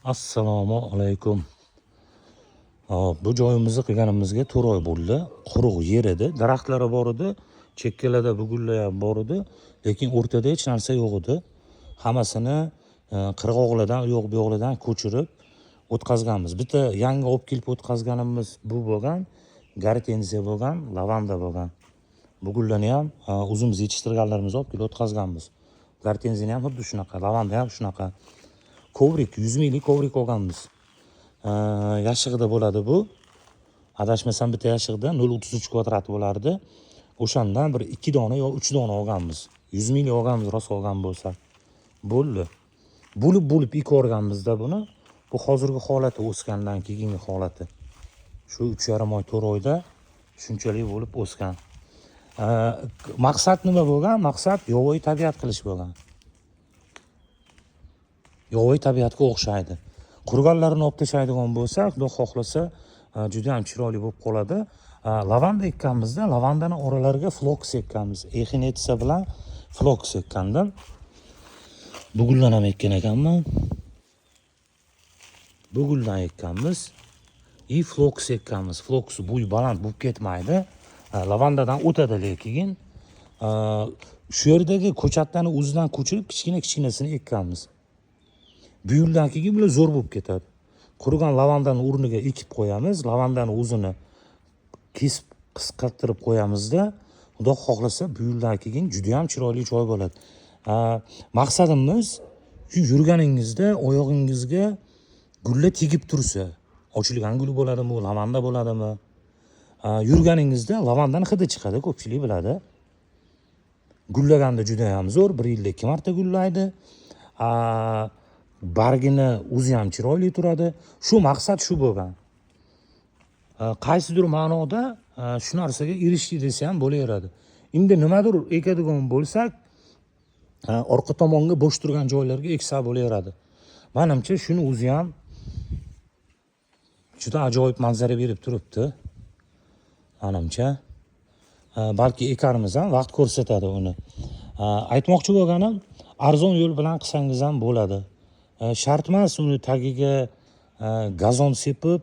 Assalomu alaykum. Bu joyimizni qilganimizga 4 oy bo'ldi. Quruq yer edi, daraxtlari bor edi, chekkalarda bugullar ham bor edi, lekin o'rtada hech narsa yo'q edi. Hammasini qirg'oqlardan, u yoq bu yoqlardan ko'chirib o'tkazganmiz. Bitta yangi olib kelib o'tkazganimiz bu bo'lgan, gartenziya bo'lgan, lavanda bo'lgan. Bugullarni ham o'zimiz yetishtirganlarimiz olib kelib o'tkazganmiz. Gartenziyani ham xuddi shunaqa, lavanda ham shunaqa. Kovrik, 100 minglik kovrik olganmiz. Yashig'ida bo'ladi bu. Adashmasam bitta yashig'ida 0.33 kvadrat bo'lardi. O'shandan bir 2 dona yo 3 dona olganmiz. 100 minglik olganmiz, rost olgan bo'lsa. Bo'ldi. Bo'lib ekorganmizda buni. Bu hozirgi holati, o'sgandan keyingi holati. Shu 3,5 oy, 4 oyda shunchalik bo'lib o'sgan. Maqsad nima bo'lgan? Maqsad yovvoyi tabiat qilish bo'lgan. Yovvoyi tabiatga o'xshaydi. Qurganlarini olib tashlaydigan bo'lsak, xudo xohlasa juda ham chiroyli bo'lib qoladi. Lavanda ekkanmizda, lavandani oralariga floks ekkanmiz. Echinetsa bilan floks ekkandim. Buguldan ham ekkan ekanman. Buguldan ekkanmiz. Floks ekkanmiz. Floks bo'y baland bo'lib ketmaydi. Lavandadan o'tadi lekin. Shu yerdagi ko'chatlarni o'zidan ko'chirib kichkinasini ekkanmiz. Bu yildan keyin bular zo'r bo'lib ketadi. Qurigan lavandani o'rniga ekib qo'yamiz. Lavandani o'zini kesib qisqartirib qo'yamizda, xudo xohlasa bu yildan keyin juda ham chiroyli joy bo'ladi. Maqsadimiz shu yurganingizda oyog'ingizga gullar tegib tursa, ochilgan gul bo'ladimi, lavanda bo'ladimi? Yurganingizda lavandani hidi chiqadi, ko'pchilik biladi. Gullaganda juda ham zo'r, 1 yilda 2 marta gullaydi. Bargini o'zi ham chiroyli turadi. Shu maqsad shu bo'lgan. Qaysidir ma'noda shu narsaga erishdik desa ham bo'laveradi. Endi nimadir ekadigan bo'lsak, orqa tomonga bo'sh turgan joylarga eksa bo'laveradi. Menimcha shuni o'zi ham juda ajoyib manzara berib turibdi. Menimcha balki ekarmiz ham, vaqt ko'rsatadi uni. Aytmoqchi bo'lganim, arzon yo'l bilan qilsangiz ham bo'ladi. Shart emas uni tagiga gazon sepib,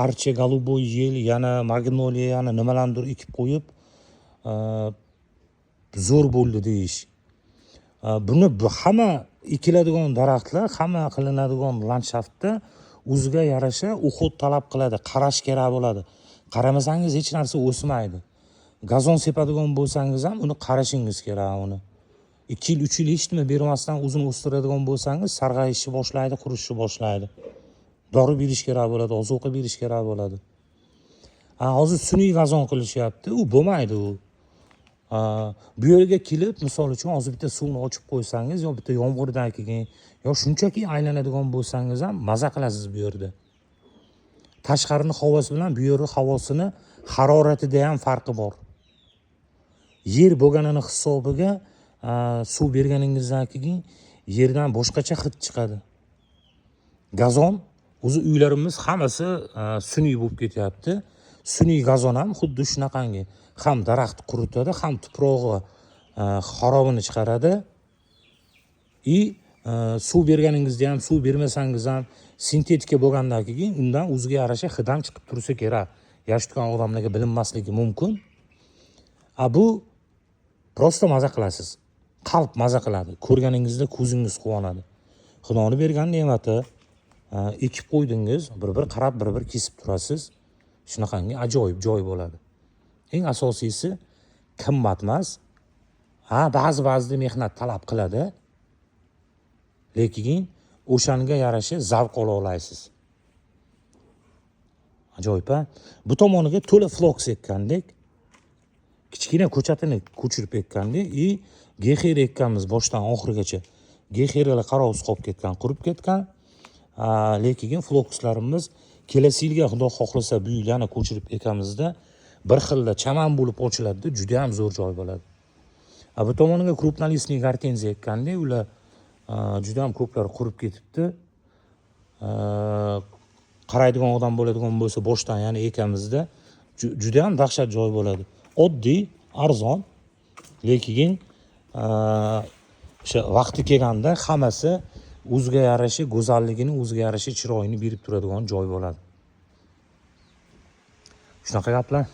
archa, голубой yel, yana magnoliya, yana nimalardir ekib qo'yib, zo'r bo'ldi deyish. Buni hamma ekiladigan daraxtlar, hamma qilinadigan landshaftda o'ziga yarasha uxud talab qiladi, qarash kerak bo'ladi. Qaramasangiz hech narsa o'smaydi. Gazon sepadigan bo'lsangiz ham uni qarashingiz kerak uni. 2 yil, 3 yil hech nima bermasdan o'zini o'stiradigan bo'lsangiz, sarg'ayishni boshlaydi, qurishni boshlaydi. Dori berish kerak bo'ladi, ozuqa berish kerak bo'ladi. Hozir sun'iy gazon qilishyapti, u bo'lmaydi u. Bu yerga kelib, misol uchun hozir bitta suvni ochib qo'ysangiz, yo bitta yomg'irdan keyin, yo shunchaki aylanadigan bo'lsangiz ham maza qilasiz bu yerda. Tashqarining havosi bilan bu yerning havosini haroratida ham farqi bor. Yer bo'lganini hisobiga suv berganingizdan keyin yerdan boshqacha hid chiqadi. Gazon, o'zi uylarimiz hammasi sun'iy bo'lib ketyapti. Sun'iy gazon ham xuddi shunaqangi, ham daraxt quritadi, ham tuprog'i xarobini chiqaradi. Suv berganingizda ham, suv bermasangiz ham sintetika bo'lgandan keyin undan o'ziga yarasha hid ham chiqib tursa kerak. Yashitgan odamlarga bilinmasligi mumkin. Bu prosta maza qilasiz. Qalb maza qiladi. Ko'rganingizda ko'zingiz quvonadi. Xudoning bergan ne'mati, ekib qo'ydingiz, bir qarab, bir kesib turasiz. Shunaqangi ajoyib joy bo'ladi. Eng asosiysi qimmat emas. Ba'zida mehnat talab qiladi. Lekin o'shanga yarasha zavq ola olasiz. Ajoyib. Bu tomoniga to'la floks ekkandik. Kichkina ko'chatini ko'chirib ekkandik. Gexer ekkanmiz boshdan oxirigacha. Gexerlar qarovsiz qolib ketgan, qurib ketgan. Lekin flokslarimiz kelasi yilga xudo xohlasa bu yil yana ko'chirib ekamizda bir xilda chaman bo'lib ochiladi, juda ham zo'r joy bo'ladi. Bu tomoniga krupnolistniy gartenziya ekkandik, ular juda ham ko'plar qurib ketibdi. Qaraydigan odam bo'ladigan bo'lsa boshdan yana ekamizda juda ham dahshat joy bo'ladi. Oddiy, arzon, lekin o'sha vaqti kelganda hammasi o'ziga yarasha go'zalligini, o'ziga yarasha chiroyini berib turadigan joy bo'ladi. Shunaqa gaplar.